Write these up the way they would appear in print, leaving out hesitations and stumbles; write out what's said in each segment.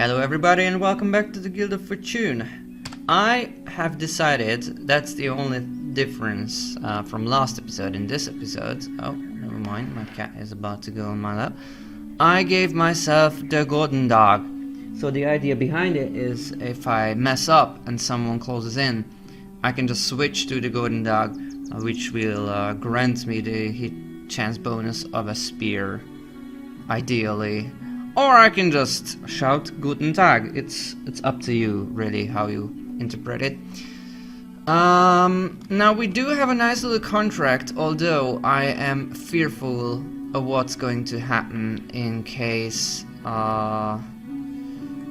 Hello everybody and welcome back to the Guild of Fortune. I have decided, that's the only difference from last episode in this episode. Oh, never mind, my cat is about to go on my lap. I gave myself the golden dog. So the idea behind it is if I mess up and someone closes in, I can just switch to the golden dog, which will grant me the hit chance bonus of a spear, ideally. Or I can just shout Guten Tag. It's up to you, really, how you interpret it. Now we do have a nice little contract, although I am fearful of what's going to happen in case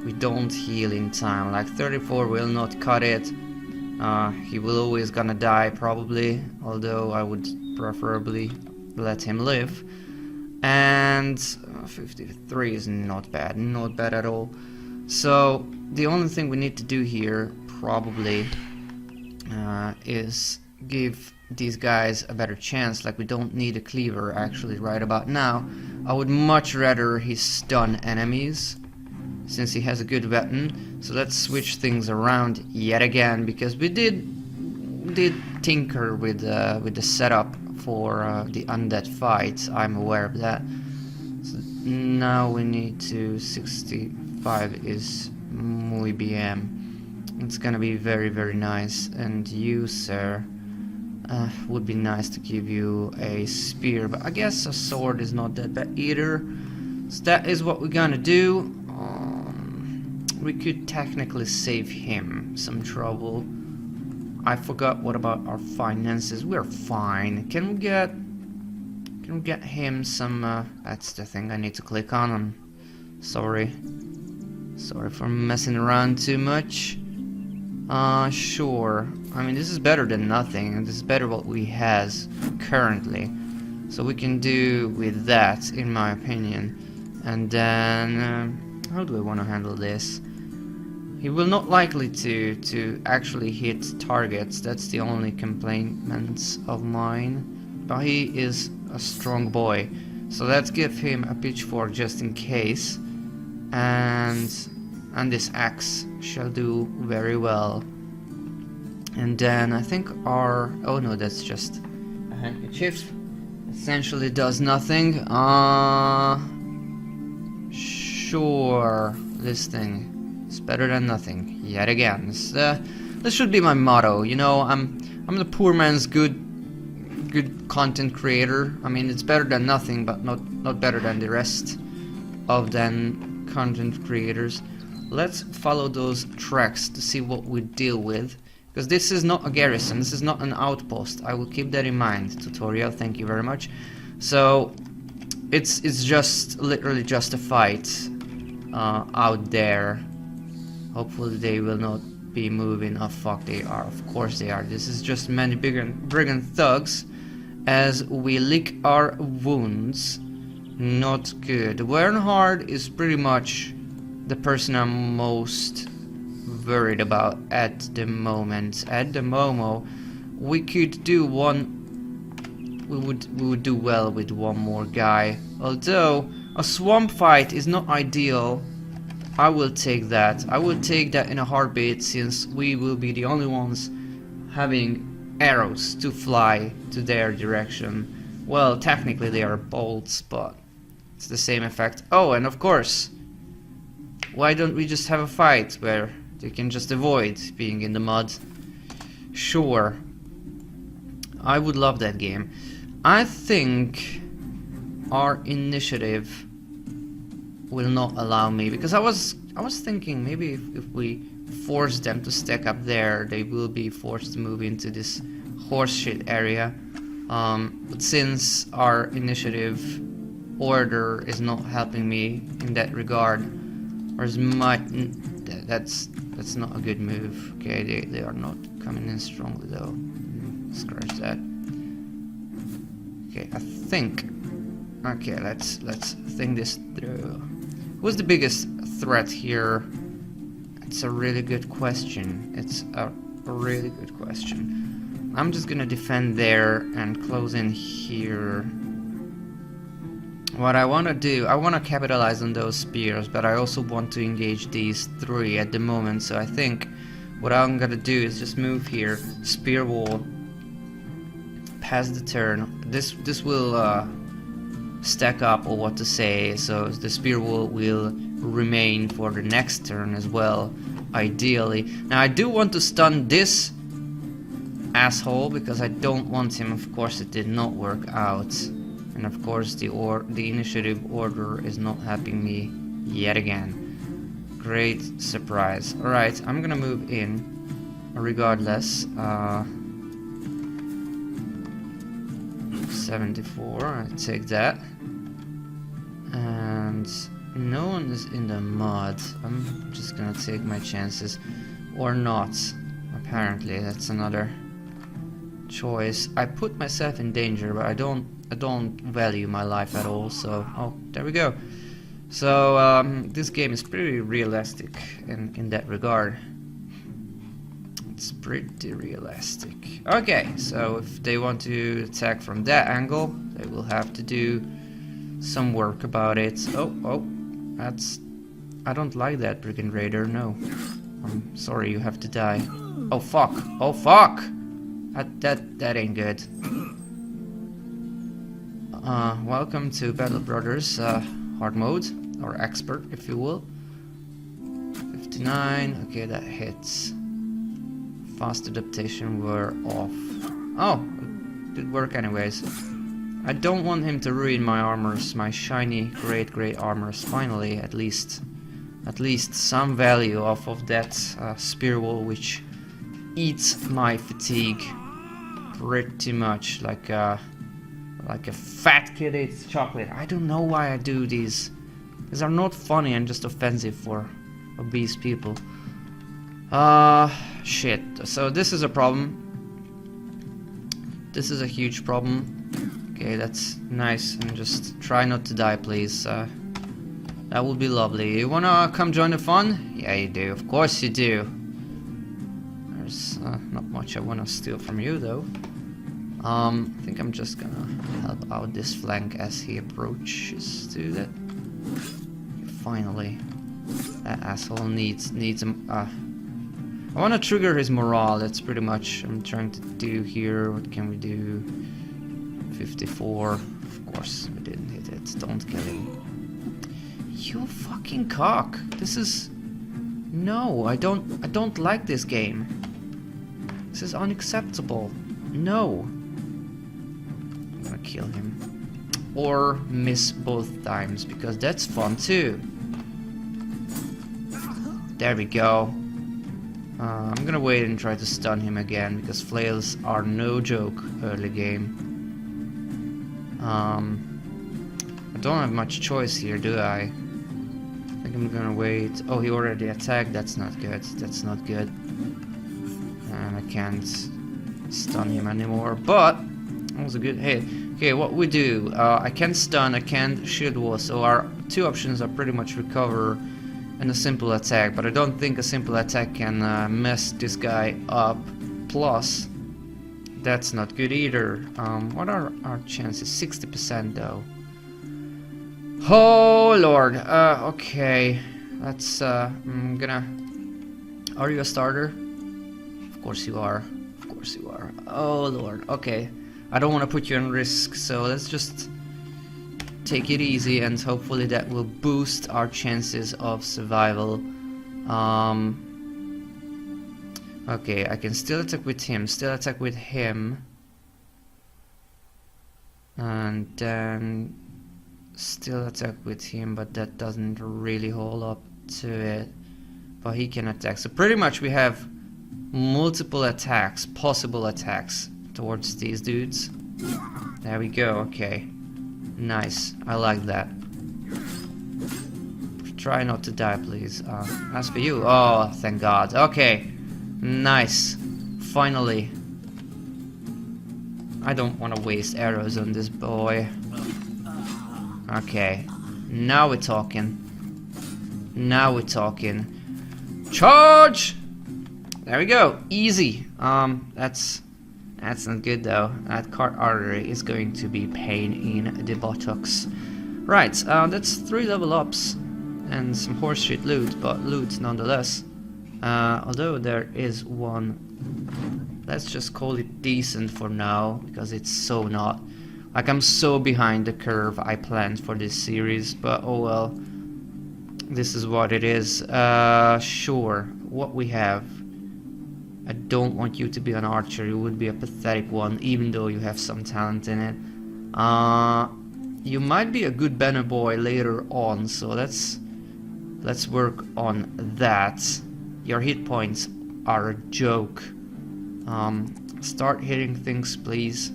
we don't heal in time. Like 34 will not cut it. He will always gonna die, probably, although I would preferably let him live. And 53 is not bad at all. So the only thing we need to do here probably is give these guys a better chance. Like, we don't need a cleaver actually right about now. I would much rather he stun enemies since he has a good weapon. So let's switch things around yet again, because we did tinker with the setup for the undead fight. I'm aware of that. So now we need to 65 is muy bien. It's gonna be very, very nice. And you, sir, would be nice to give you a spear, but I guess a sword is not that bad either. So that is what we're gonna do. We could technically save him some trouble. I forgot what about our finances. We're fine. Can we get him some that's the thing I need to click on. Sorry for messing around too much. Sure. I mean, this is better than nothing, and this is better what we has currently. So we can do with that, in my opinion. And then how do I want to handle this? He will not likely to actually hit targets. That's the only complaint of mine. But he is a strong boy. So let's give him a pitchfork just in case. And this axe shall do very well. And then I think our... oh no, that's just a handkerchief. Essentially does nothing. Sure. This thing. It's better than nothing, yet again. This should be my motto, you know. I'm the poor man's good content creator. I mean, it's better than nothing, but not better than the rest of them content creators. Let's follow those tracks to see what we deal with, because this is not a garrison. This is not an outpost. I will keep that in mind. Tutorial, thank you very much. So it's just literally just a fight out there. Hopefully they will not be moving. Oh fuck, they are. Of course they are. This is just many brigand thugs as we lick our wounds. Not good. Wernhard is pretty much the person I'm most worried about at the moment. At the Momo, we could do one... We would do well with one more guy. Although a swamp fight is not ideal. I will take that. I will take that in a heartbeat, since we will be the only ones having arrows to fly to their direction. Well, technically they are bolts, but it's the same effect. Oh, and of course, why don't we just have a fight where they can just avoid being in the mud? Sure. I would love that game. I think our initiative will not allow me, because I was thinking maybe if we force them to stack up there, they will be forced to move into this horseshit area. But since our initiative order is not helping me in that regard, or is that's not a good move. Okay, they are not coming in strongly though. Scratch that. Okay, I think. Okay, let's think this through. Who's the biggest threat here? It's a really good question. It's a really good question. I'm just gonna defend there and close in here. what I want to do, I want to capitalize on those spears, but I also want to engage these 3 at the moment. So I think what I'm gonna do is just move here, spear wall, pass the turn. This will stack up, or what to say, so the spear wall will remain for the next turn as well, ideally. Now I do want to stun this asshole because I don't want him. Of course it did not work out, and of course the initiative order is not helping me yet again. Great surprise. Alright, I'm gonna move in regardless. 74, I take that. And no one is in the mud. I'm just gonna take my chances. Or not. Apparently, that's another choice. I put myself in danger, but I don't value my life at all, so oh, there we go. So this game is pretty realistic in that regard. It's pretty realistic. Okay, so if they want to attack from that angle, they will have to do some work about it. Oh, that's... I don't like that, Brigand Raider, no. I'm sorry, you have to die. Oh fuck, oh fuck! That ain't good. Welcome to Battle Brothers hard mode, or expert if you will. 59, okay, that hits. Fast adaptation were off. Oh, it did work anyways. I don't want him to ruin my armors, my shiny great armors. Finally, at least some value off of that spear wall, which eats my fatigue pretty much like a fat kid eats chocolate. I don't know why I do these. These are not funny and just offensive for obese people. Shit. So this is a problem. This is a huge problem. Okay, that's nice. And just try not to die, please. That would be lovely. You wanna come join the fun? Yeah, you do. Of course you do. There's not much I wanna steal from you, though. I think I'm just gonna help out this flank as he approaches to that. Finally, that asshole needs him. I want to trigger his morale. That's pretty much I'm trying to do here. What can we do? 54. Of course, we didn't hit it. Don't kill him. You fucking cock. This is... No, I don't like this game. This is unacceptable. No. I'm gonna kill him. Or miss both times, because that's fun too. There we go. I'm gonna wait and try to stun him again, because flails are no joke early game. I don't have much choice here, do I? I think I'm gonna wait. Oh, he already attacked. That's not good. That's not good. And I can't stun him anymore, but that was a good hit. Okay, what we do, I can stun, I can shield wall, so our two options are pretty much recover and a simple attack, but I don't think a simple attack can mess this guy up. Plus, that's not good either. What are our chances? 60% though. Oh lord, okay, let's, I'm gonna... Are you a starter? Of course you are. Of course you are. Oh lord, okay. I don't want to put you on risk, so let's just take it easy and hopefully that will boost our chances of survival. Okay, I can still attack with him, and then still attack with him, but that doesn't really hold up to it. But he can attack, so pretty much we have multiple attacks, possible attacks towards these dudes. There we go, okay. Nice, I like that. Try not to die, please. As for you, oh, thank God. Okay, nice. Finally. I don't want to waste arrows on this boy. Okay, now we're talking. Now we're talking. Charge! There we go, easy. That's not good though. That cart artery is going to be pain in the buttocks. Right, that's 3 level ups and some horseshit loot, but loot nonetheless. Although there is one, let's just call it decent for now, because it's so not. Like, I'm so behind the curve I planned for this series, but oh well. This is what it is. Sure, what we have. I don't want you to be an archer, you would be a pathetic one, even though you have some talent in it. You might be a good banner boy later on, so let's work on that. Your hit points are a joke. Start hitting things, please.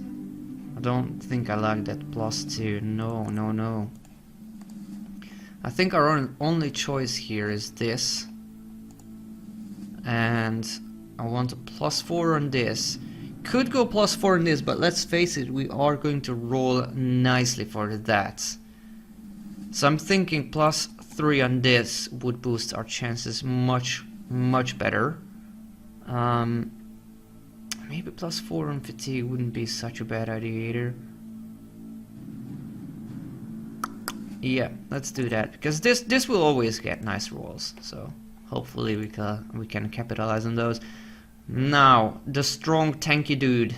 I don't think I like that +2. No, no, no. I think our only choice here is this. And I want a +4 on this. Could go +4 on this, but let's face it, we are going to roll nicely for that. So I'm thinking +3 on this would boost our chances much, much better. Maybe +4 on fatigue wouldn't be such a bad idea either. Yeah, let's do that, because this will always get nice rolls, so hopefully we can capitalize on those. Now, the strong tanky dude.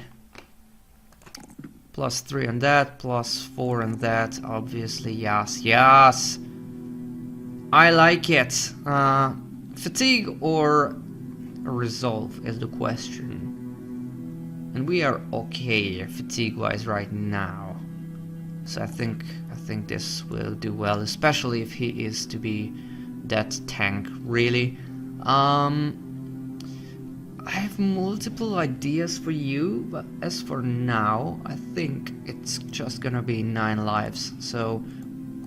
+3 on that, +4 on that, obviously, yes, yes! I like it! Fatigue or resolve is the question. And we are okay fatigue-wise right now. So I think this will do well, especially if he is to be that tank, really. I have multiple ideas for you, but as for now, I think it's just gonna be 9 lives, so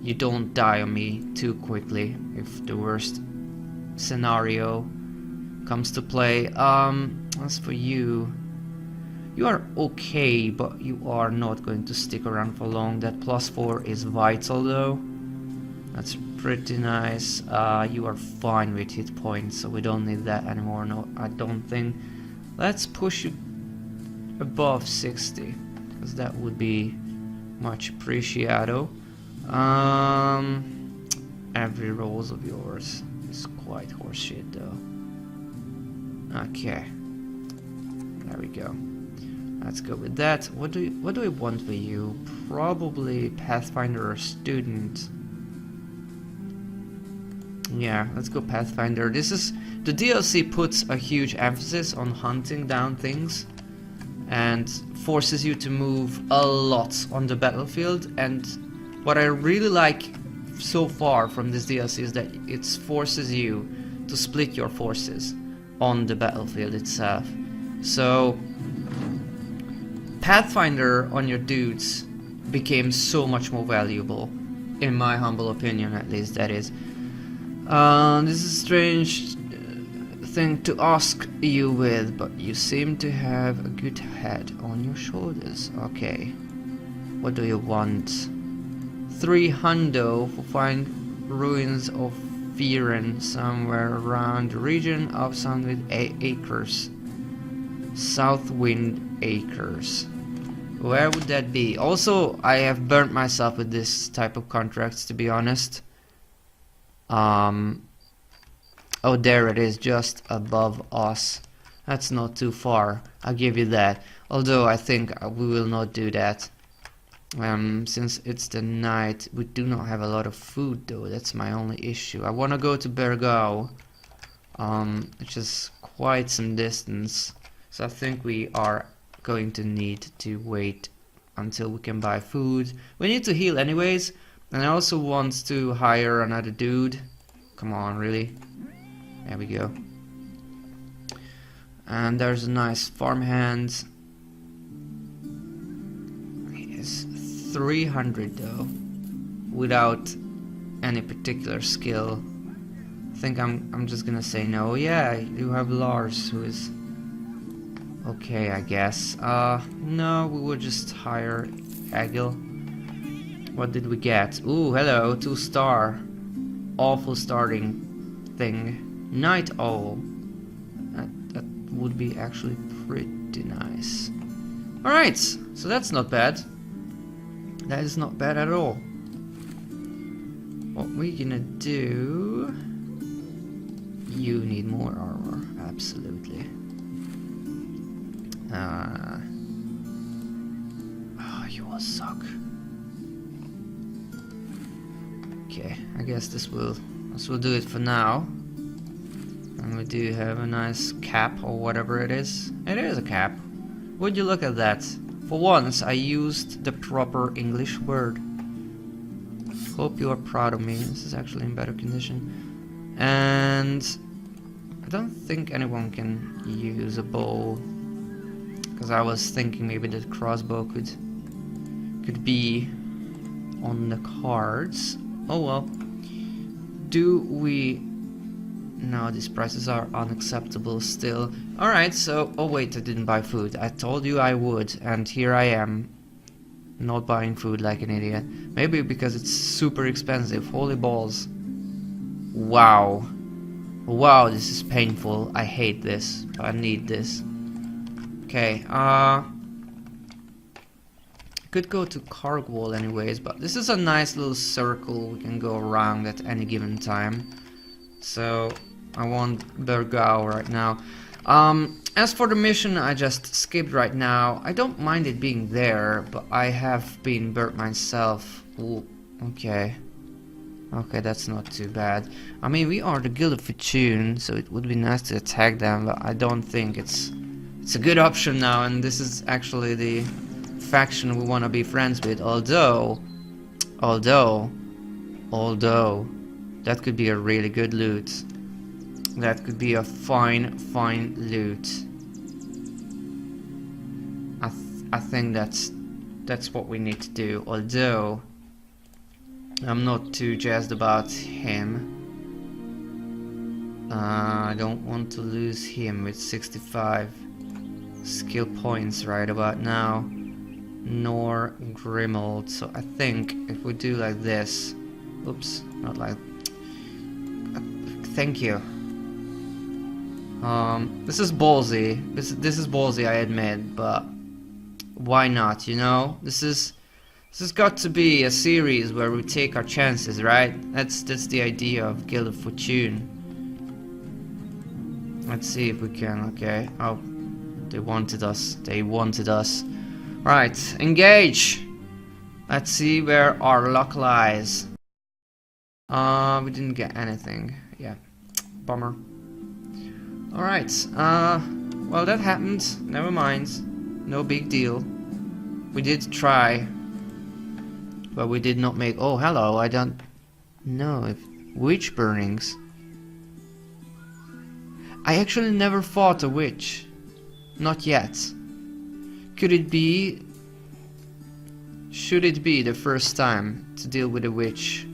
you don't die on me too quickly if the worst scenario comes to play. As for you, you are okay, but you are not going to stick around for long. That +4 is vital though. That's pretty nice. You are fine with hit points, so we don't need that anymore. No, I don't think. Let's push you above 60, because that would be much appreciado. Every rolls of yours is quite horseshit though. Okay, there we go. Let's go with that. What do I want for you? Probably Pathfinder or Student. Yeah, let's go Pathfinder. This is the DLC puts a huge emphasis on hunting down things and forces you to move a lot on the battlefield. And what I really like so far from this DLC is that it forces you to split your forces on the battlefield itself. So Pathfinder on your dudes became so much more valuable, in my humble opinion, at least. That is. This is a strange thing to ask you with, but you seem to have a good head on your shoulders. Okay, what do you want? 3 hundo for find ruins of Viren somewhere around the region of Southwind Acres. Southwind Acres. Where would that be? Also, I have burnt myself with this type of contracts, to be honest. Oh, there it is, just above us. That's not too far, I'll give you that. Although I think we will not do that. Since it's the night, we do not have a lot of food though. That's my only issue. I want to go to Bergau, which is quite some distance. So I think we are going to need to wait until we can buy food. We need to heal anyways. And I also want to hire another dude. Come on, really? There we go. And there's a nice farmhand. He is 300 though, without any particular skill. I think I'm just gonna say no. Yeah, you have Lars, who is okay, I guess. No, we would just hire Egil. What did we get? Ooh, hello, 2-star. Awful starting thing. Night Owl. That would be actually pretty nice. Alright, so that's not bad. That is not bad at all. What we're gonna do... You need more armor, absolutely. Oh, you will suck. Okay, I guess this will do it for now. And we do have a nice cap or whatever it is. It is a cap. Would you look at that? For once, I used the proper English word. Hope you are proud of me. This is actually in better condition. And I don't think anyone can use a bow. Because I was thinking maybe the crossbow could be on the cards. Oh well. Do we... No, these prices are unacceptable still. Alright, so... Oh wait, I didn't buy food. I told you I would, and here I am. Not buying food like an idiot. Maybe because it's super expensive. Holy balls. Wow. Wow, this is painful. I hate this. I need this. Okay, could go to Kargwall anyways, but this is a nice little circle we can go around at any given time. So, I want Burgau right now. As for the mission I just skipped right now, I don't mind it being there, but I have been burnt myself. Ooh, okay. Okay, that's not too bad. I mean, we are the Guild of Fortune, so it would be nice to attack them, but I don't think it's a good option now, and this is actually the faction we want to be friends with, although, that could be a really good loot. That could be a fine loot. I think that's what we need to do, although I'm not too jazzed about him. I don't want to lose him with 65 skill points right about now, nor Grimold. So I think if we do like this, oops, not like, thank you. This is ballsy. This is ballsy, I admit, but why not? You know, this has got to be a series where we take our chances, right? That's the idea of Guild of Fortune. Let's see if we can. Okay. Oh, they wanted us. They wanted us. Right, engage. Let's see where our luck lies. We didn't get anything. Yeah, bummer. All right. Well, that happened. Never mind. No big deal. We did try. But we did not make... Oh, hello, I don't know if... Witch burnings? I actually never fought a witch. Not yet. Could it be... Should it be the first time to deal with a witch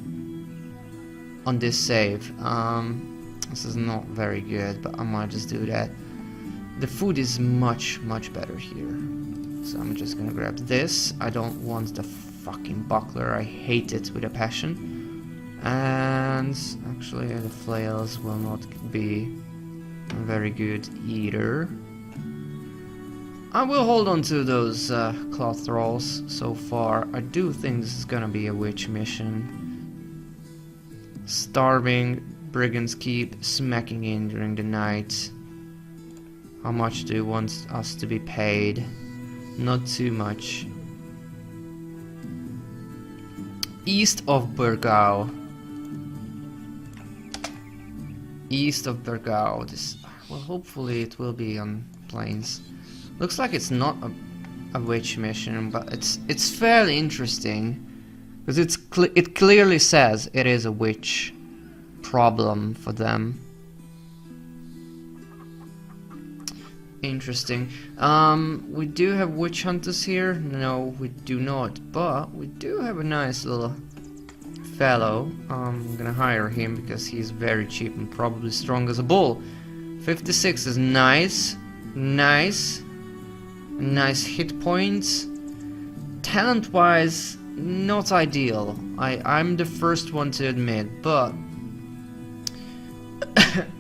on this save? This is not very good, but I might just do that. The food is much better here. So I'm just gonna grab this. I don't want the fucking buckler, I hate it with a passion. And actually the flails will not be very good either. I will hold on to those cloth rolls so far. I do think this is gonna be a witch mission. Starving, brigands keep smacking in during the night. How much do you want us to be paid? Not too much. East of Burgau. East of Burgau. This, well, hopefully it will be on plains. Looks like it's not a witch mission, but it's fairly interesting because it clearly says it is a witch problem for them. Interesting. We do have witch hunters here. No, we do not. But we do have a nice little fellow. I'm gonna hire him because he's very cheap and probably strong as a bull. 56 is nice. Nice. Nice hit points. Talent-wise, not ideal. I'm the first one to admit, but...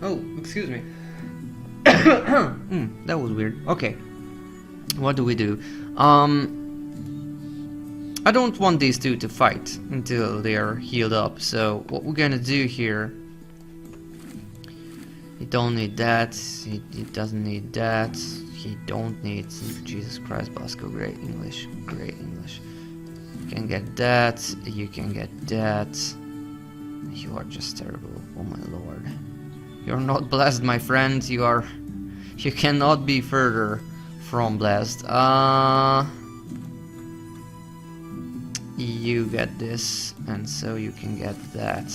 oh, excuse me. That was weird. Okay. What do we do? I don't want these two to fight until they are healed up. So what we're gonna do here, he don't need that, he doesn't need that, he don't need, Jesus Christ, Bosco, great English, great English. You can get that, you can get that. You are just terrible, oh my lord. You're not blessed, my friend, you cannot be further from blessed. You get this, and so you can get that.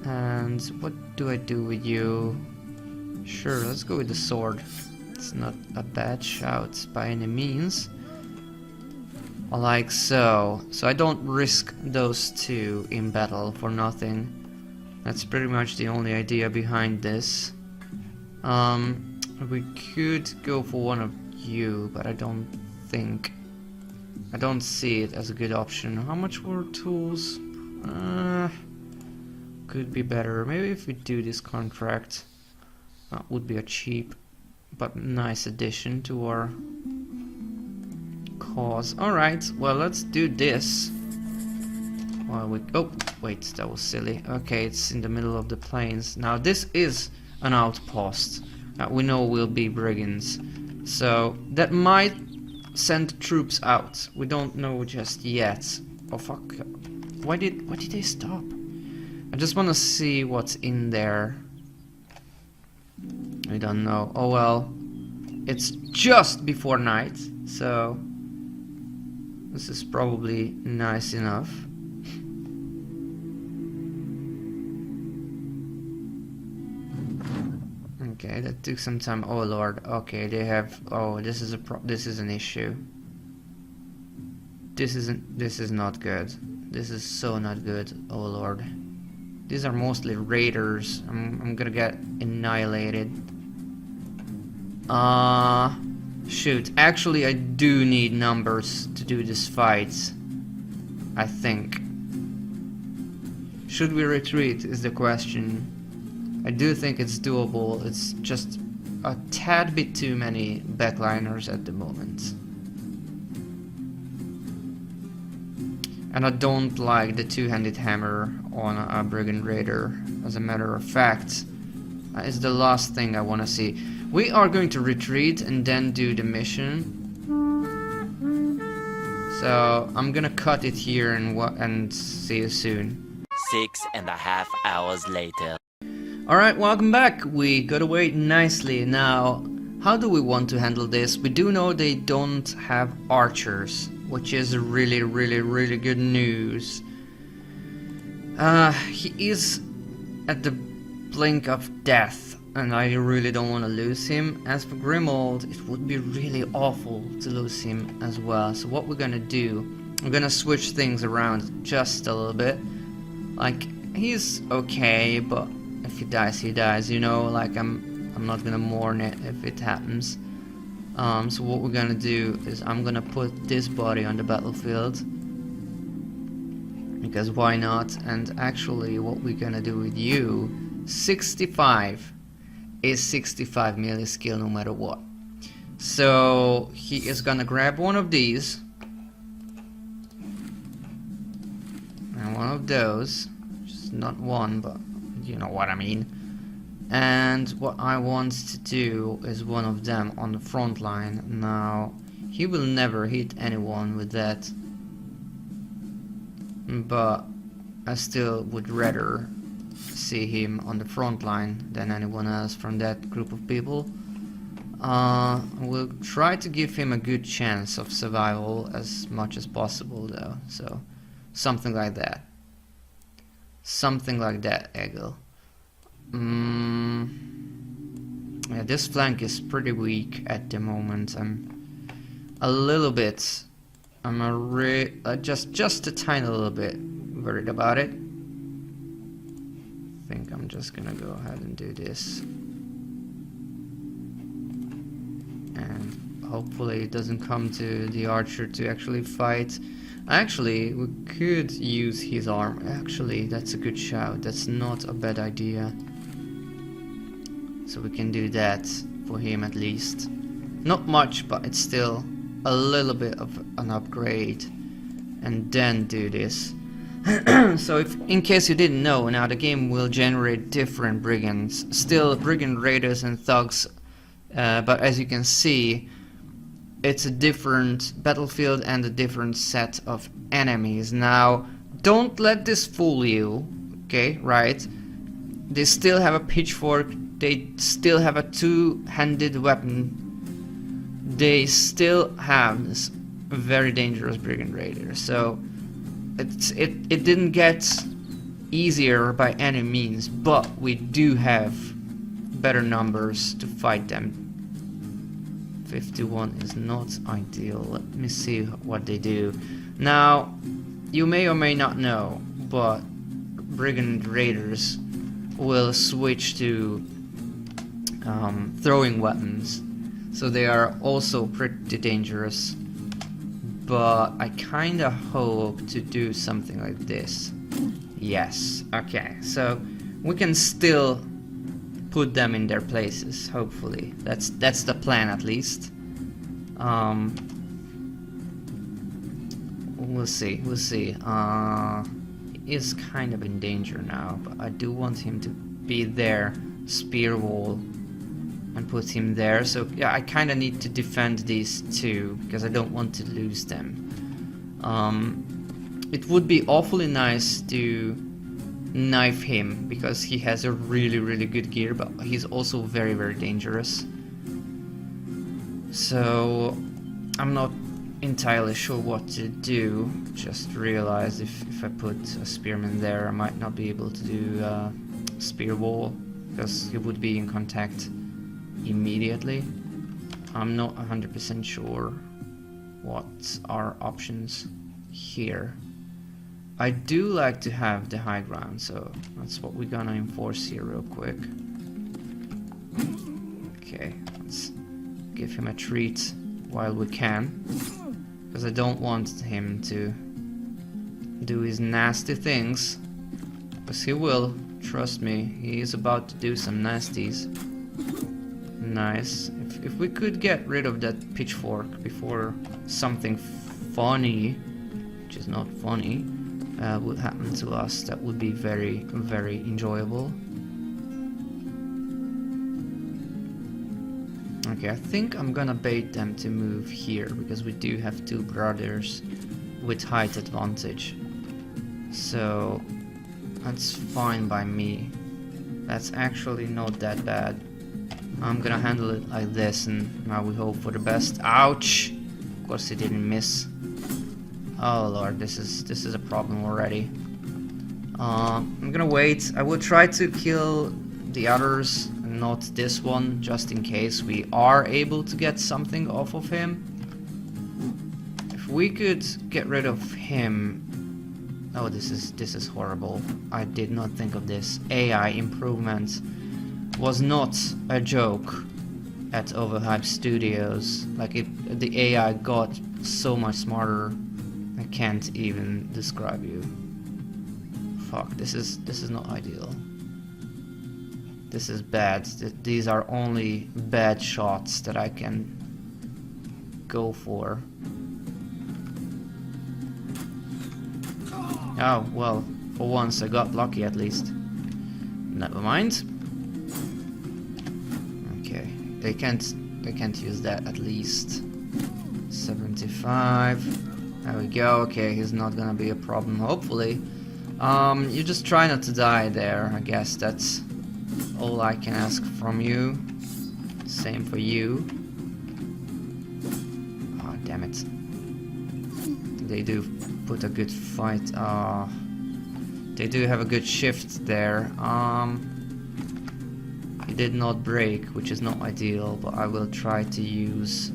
And what do I do with you? Sure, let's go with the sword. It's not a bad shout by any means. Like so. So I don't risk those two in battle for nothing. That's pretty much the only idea behind this. We could go for one of you, but I don't see it as a good option. How much were tools? Could be better. Maybe if we do this contract, that would be a cheap but nice addition to our cause. Alright, well, let's do this. While we... Oh, wait, that was silly. Okay, it's in the middle of the plains. Now, this is an outpost. We know will be brigands. So, that might send troops out. We don't know just yet. Oh, fuck. Why did they stop? I just want to see what's in there. I don't know. Oh well. It's just before night, so this is probably nice enough. Okay, that took some time. Oh lord. Okay, they have. Oh, this is an issue. This is not good. This is so not good. Oh lord. These are mostly raiders. I'm gonna get annihilated. Shoot. Actually, I do need numbers to do this fight. I think. Should we retreat is the question. I do think it's doable. It's just a tad bit too many backliners at the moment. And I don't like the two-handed hammer on a brigand raider. As a matter of fact, it's the last thing I want to see. We are going to retreat and then do the mission. So I'm gonna cut it here and see you soon. 6.5 hours later. Alright, welcome back. We got away nicely. Now, how do we want to handle this? We do know they don't have archers, which is really, really, really good news. He is at the blink of death, and I really don't want to lose him. As for Grimold, it would be really awful to lose him as well. So what we're gonna do, I'm gonna switch things around just a little bit. Like, he's okay, but if he dies, you know, like I'm not gonna mourn it if it happens. So what we're gonna do is I'm gonna put this body on the battlefield, because why not? And actually what we're gonna do with you, 65 is 65 melee skill no matter what. So he is gonna grab one of these and one of those, just not one, but you know what I mean. And what I want to do is one of them on the front line. Now, he will never hit anyone with that, but I still would rather see him on the front line than anyone else from that group of people. We'll try to give him a good chance of survival as much as possible though, so something like that. Something like that, Egil. Yeah, this flank is pretty weak at the moment. I'm a little bit, just a tiny little bit worried about it. I think I'm just gonna go ahead and do this, and hopefully it doesn't come to the archer to actually fight. Actually, we could use his arm. Actually, that's a good shout. That's not a bad idea. So we can do that for him at least. Not much, but it's still a little bit of an upgrade. and then do this. So if, in case you didn't know, now the game will generate different brigands, still brigand raiders and thugs, but as you can see, it's a different battlefield and a different set of enemies. Now, don't let this fool you, okay, right? They still have a pitchfork, they still have a two-handed weapon, they still have this very dangerous brigand raider, so it didn't get easier by any means, but we do have better numbers to fight them. 51 is not ideal. Let me see what they do. Now, you may or may not know, but brigand raiders will switch to throwing weapons, so they are also pretty dangerous. But I kinda hope to do something like this. Yes, okay, so we can still put them in their places, hopefully. That's the plan, at least. We'll see, we'll see. He is kind of in danger now, but I do want him to be there, spear wall, and put him there. So yeah, I kinda need to defend these two, because I don't want to lose them. It would be awfully nice to knife him, because he has a really good gear, but he's also very dangerous. So I'm not entirely sure what to do. Just realized if I put a spearman there, I might not be able to do spear wall, because he would be in contact immediately. I'm not 100% sure what are options here. I do like to have the high ground, so that's what we're gonna enforce here real quick. Okay, let's give him a treat while we can, because I don't want him to do his nasty things, because he will, trust me, he is about to do some nasties. Nice. If we could get rid of that pitchfork before something funny, which is not funny, would happen to us, that would be very enjoyable. Okay, I think I'm gonna bait them to move here, because we do have two brothers with height advantage. So that's fine by me. That's actually not that bad. I'm gonna handle it like this, and now we hope for the best. Ouch! Of course he didn't miss. Oh lord, this is a problem already. I'm gonna wait. I will try to kill the others, not this one, just in case we are able to get something off of him. If we could get rid of him. Oh, this is horrible. I did not think of this. AI improvement was not a joke at Overhyped Studios. Like, the AI got so much smarter. I can't even describe you. Fuck, this is not ideal. This is bad. These are only bad shots that I can go for. Oh, well, for once I got lucky at least. Never mind. Okay, they can't use that at least. 75. There we go. Okay, he's not gonna be a problem, hopefully. You just try not to die there. I guess that's all I can ask from you. Same for you. Oh, damn it. They do put a good fight. They do have a good shift there. He did not break, which is not ideal, but I will try to use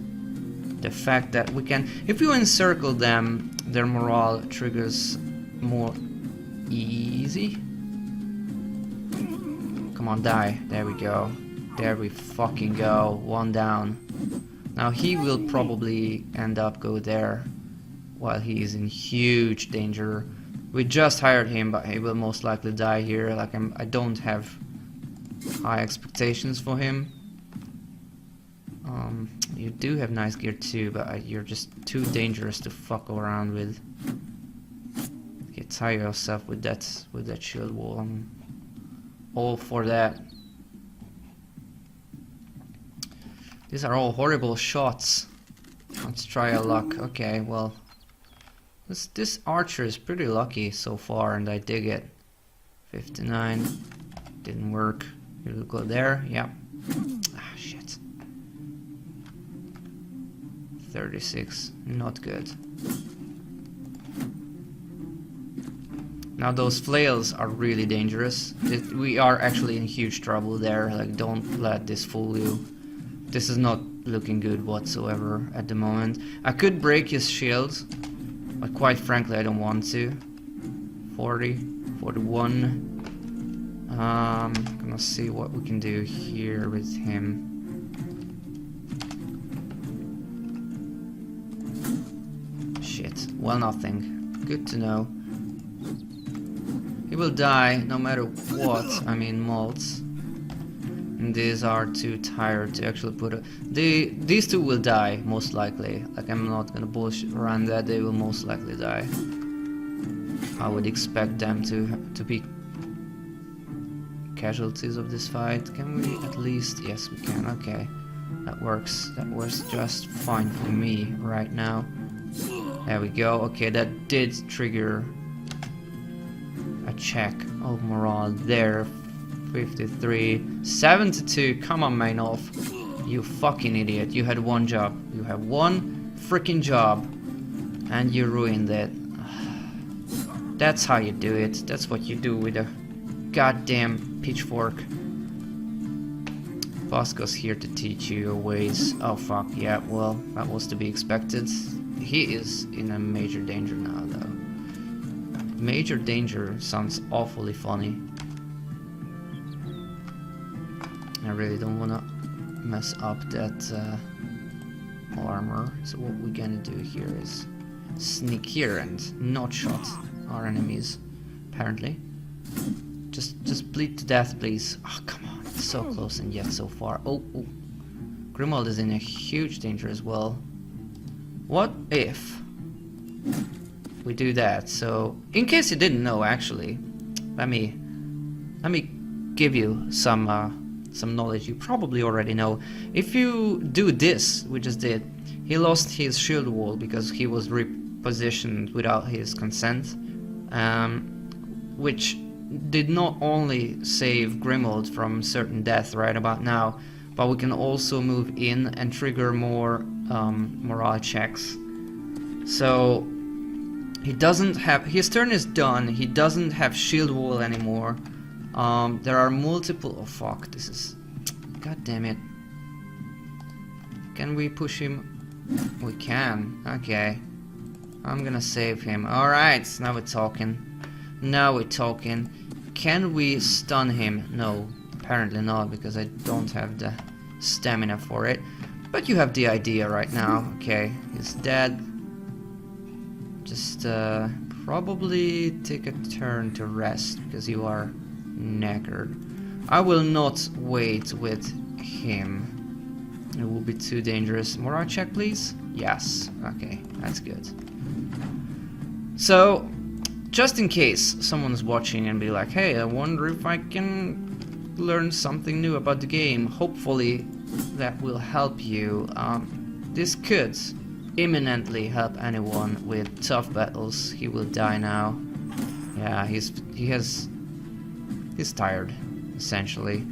the fact that we can, if you encircle them, their morale triggers more easy. Come on, die. There we go. There we fucking go. One down. Now he will probably end up go there while he is in huge danger. We just hired him, but he will most likely die here. Like, I don't have high expectations for him. You do have nice gear too, but you're just too dangerous to fuck around with. tire yourself with that shield wall. I'm all for that. These are all horrible shots. Let's try our luck. Okay, well, this archer is pretty lucky so far, and I dig it. 59 didn't work. You'll go there. Yep. Ah, shit. 36, not good. Now those flails are really dangerous. We are actually in huge trouble there. Like, don't let this fool you. This is not looking good whatsoever at the moment. I could break his shield, but quite frankly I don't want to. 40, 41. Gonna see what we can do here with him. Shit, well, nothing. Good to know. He will die no matter what. I mean, molts. And these are too tired to actually put a... These two will die, most likely. Like, I'm not gonna bullshit around that. They will most likely die. I would expect them to be casualties of this fight. Can we at least... Yes, we can. Okay. That works. That works just fine for me right now. There we go. Okay, that did trigger a check of morale there. 53, 72. Come on, Maynolf. You fucking idiot. You had one job. You have one freaking job, and you ruined it. That's how you do it. That's what you do with a goddamn pitchfork. Bosco's here to teach you your ways. Oh fuck, yeah, well, that was to be expected. He is in a major danger now, though. Major danger sounds awfully funny. I really don't wanna mess up that armor. So what we're gonna do here is sneak here and not shot our enemies, apparently. Just bleed to death, please. Oh, come on. It's so close and yet so far. Oh. Grimold is in a huge danger as well. What if we do that? So, in case you didn't know, actually, let me give you some knowledge you probably already know. If you do this, we just did, he lost his shield wall because he was repositioned without his consent, which did not only save Grimold from certain death right about now, but we can also move in and trigger more morale checks. So he doesn't have, his turn is done, he doesn't have shield wall anymore. There are multiple, oh fuck, this is, god damn it. Can we push him? We can, okay. I'm gonna save him. Alright, now we're talking. Now we're talking. Can we stun him? No, apparently not, because I don't have the stamina for it. But you have the idea right now. Okay, he's dead. Just probably take a turn to rest, because you are knackered. I will not wait with him. It will be too dangerous. Morale check, please? Yes. Okay, that's good. So, just in case someone's watching and be like, hey, I wonder if I can learn something new about the game. Hopefully that will help you. This could imminently help anyone with tough battles. He will die now. Yeah, he's tired, essentially.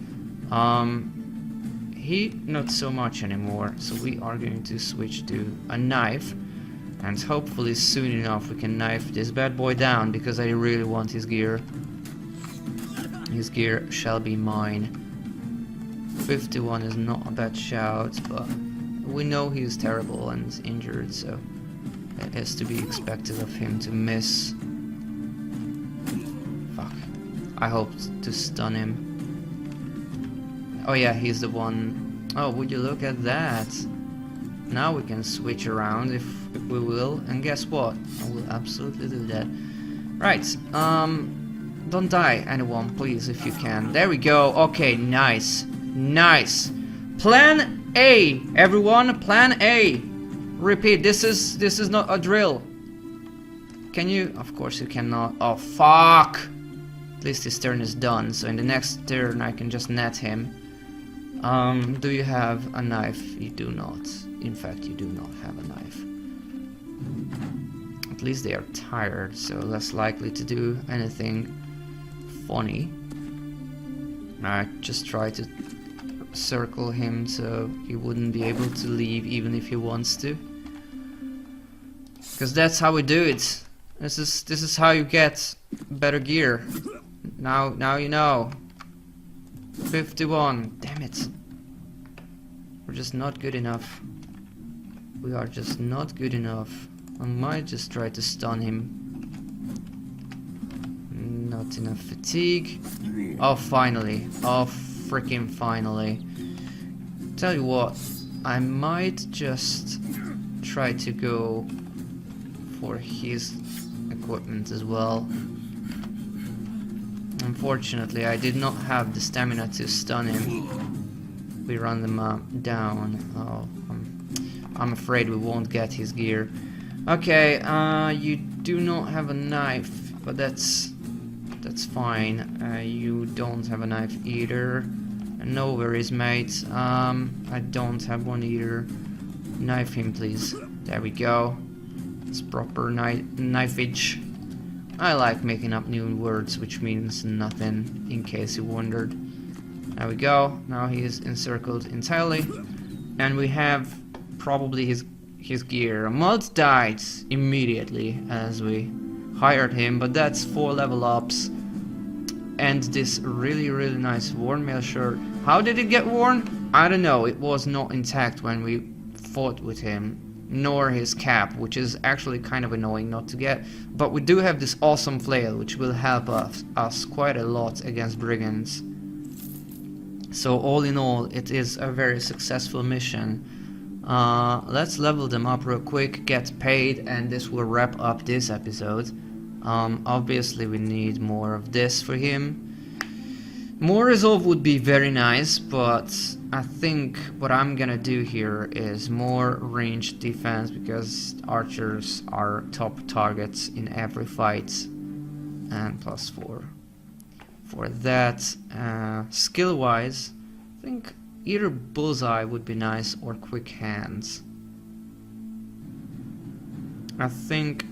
He not so much anymore, so we are going to switch to a knife. And hopefully soon enough we can knife this bad boy down, because I really want his gear. His gear shall be mine. 51 is not a bad shout, but we know he's terrible and injured, so it is to be expected of him to miss. Fuck. I hoped to stun him. Oh yeah, he's the one. Oh, would you look at that? Now we can switch around if we will, and guess what? I will absolutely do that. Right, don't die, anyone, please, if you can. There we go. Okay, nice. Nice. Plan A, everyone, plan A. Repeat, this is not a drill. Can you? Of course you cannot. Oh, fuck! At least his turn is done, so in the next turn I can just net him. Do you have a knife? You do not. In fact, you do not have a knife. At least they are tired, so less likely to do anything funny. I just try to circle him so he wouldn't be able to leave even if he wants to. Because that's how we do it. This is how you get better gear. Now you know. 51. Damn it. We're just not good enough. We are just not good enough. I might just try to stun him. Not enough fatigue. Oh, finally. Oh, freaking finally. Tell you what, I might just try to go for his equipment as well. Unfortunately, I did not have the stamina to stun him. We run them down. Oh, I'm afraid we won't get his gear. Okay, you do not have a knife, but that's fine. You don't have a knife either. No worries, mate. I don't have one either. Knife him, please. There we go. It's proper knifeage. I like making up new words, which means nothing, in case you wondered. There we go. Now he is encircled entirely, and we have probably his gear. Mud died immediately as we hired him, but that's 4 level ups. And this really nice worn mail shirt. How did it get worn? I don't know. It was not intact when we fought with him, nor his cap, which is actually kind of annoying not to get. But we do have this awesome flail, which will help us quite a lot against brigands. So all in all, it is a very successful mission. Let's level them up real quick, get paid, and this will wrap up this episode. Obviously we need more of this for him. More resolve would be very nice, but I think what I'm gonna do here is more ranged defense, because archers are top targets in every fight, and +4 for that. Skill wise, I think either bullseye would be nice or quick hands. I think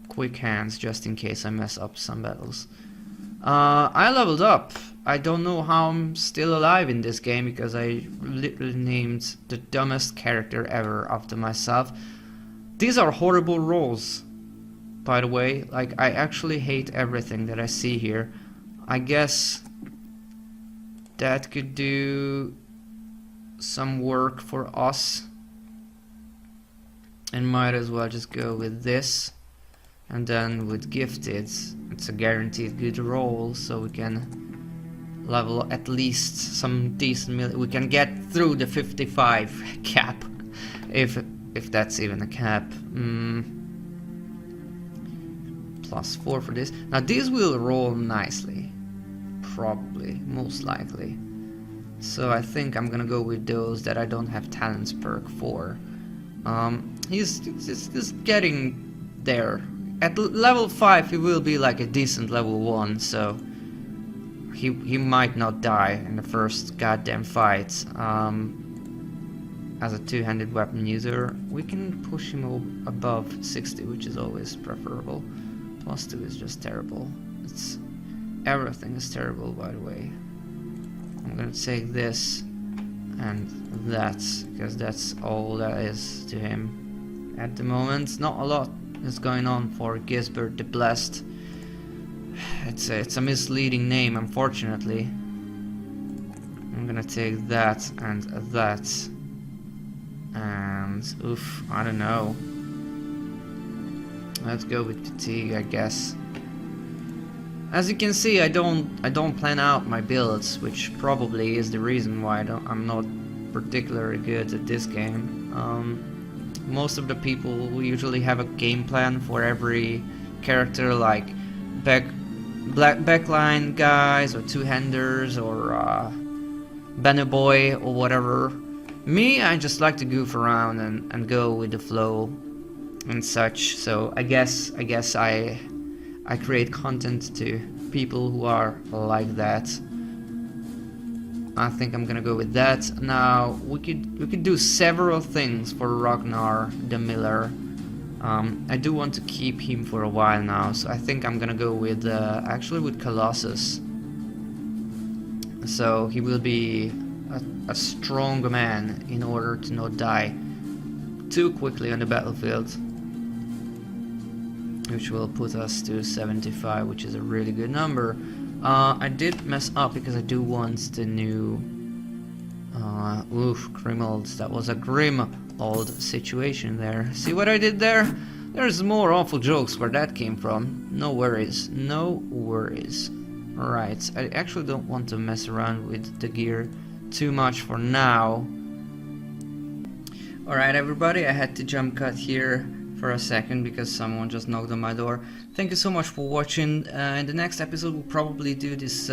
quick hands, just in case I mess up some battles. I leveled up. I don't know how I'm still alive in this game, because I literally named the dumbest character ever after myself. These are horrible rolls, by the way. Like, I actually hate everything that I see here. I guess that could do some work for us, and might as well just go with this. And then with gifted, it's a guaranteed good roll, so we can level at least some decent we can get through the 55 cap, if that's even a cap. +4 for this. Now these will roll nicely, probably, most likely. So I think I'm gonna go with those that I don't have talents perk for. He's just getting there. At level 5 he will be like a decent level 1, so he might not die in the first goddamn fight. As a two-handed weapon user, we can push him above 60, which is always preferable. +2 is just terrible. Everything is terrible, by the way. I'm gonna take this and that, because that's all that is to him at the moment. Not a lot is going on for Gisbert the Blessed. It's a misleading name, unfortunately. I'm gonna take that and that, and oof, I don't know. Let's go with fatigue, I guess. As you can see, I don't plan out my builds, which probably is the reason why I'm not particularly good at this game. Most of the people usually have a game plan for every character, like backline guys, or two-handers, or banner boy, or whatever. Me, I just like to goof around and go with the flow. and such. So I guess I create content to people who are like that. I think I'm gonna go with that. Now we could do several things for Ragnar the Miller. I do want to keep him for a while now, so I think I'm gonna go with actually with Colossus. So he will be a strong man in order to not die too quickly on the battlefield, which will put us to 75, which is a really good number. I did mess up because I do want the new Grimald. That was a grim old situation there. See what I did there? There's more awful jokes where that came from. No worries, no worries. Alright, I actually don't want to mess around with the gear too much for now. Alright everybody, I had to jump cut here for a second because someone just knocked on my door. Thank you so much for watching. In the next episode we'll probably do this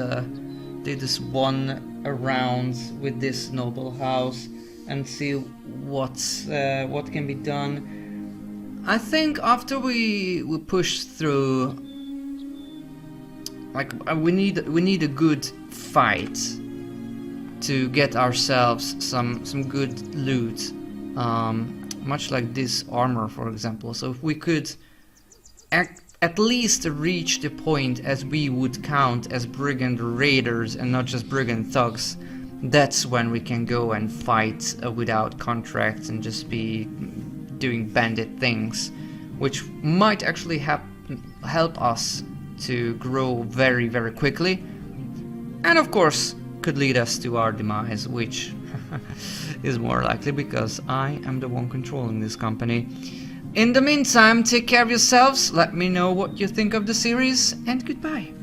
one around with this noble house and see what can be done. I think after we push through, like we need a good fight to get ourselves some good loot, much like this armor for example. So if we could at least reach the point as we would count as brigand raiders and not just brigand thugs, that's when we can go and fight without contracts and just be doing bandit things, which might actually help us to grow very, very quickly, and of course could lead us to our demise, which is more likely because I am the one controlling this company. In the meantime, take care of yourselves, let me know what you think of the series, and goodbye.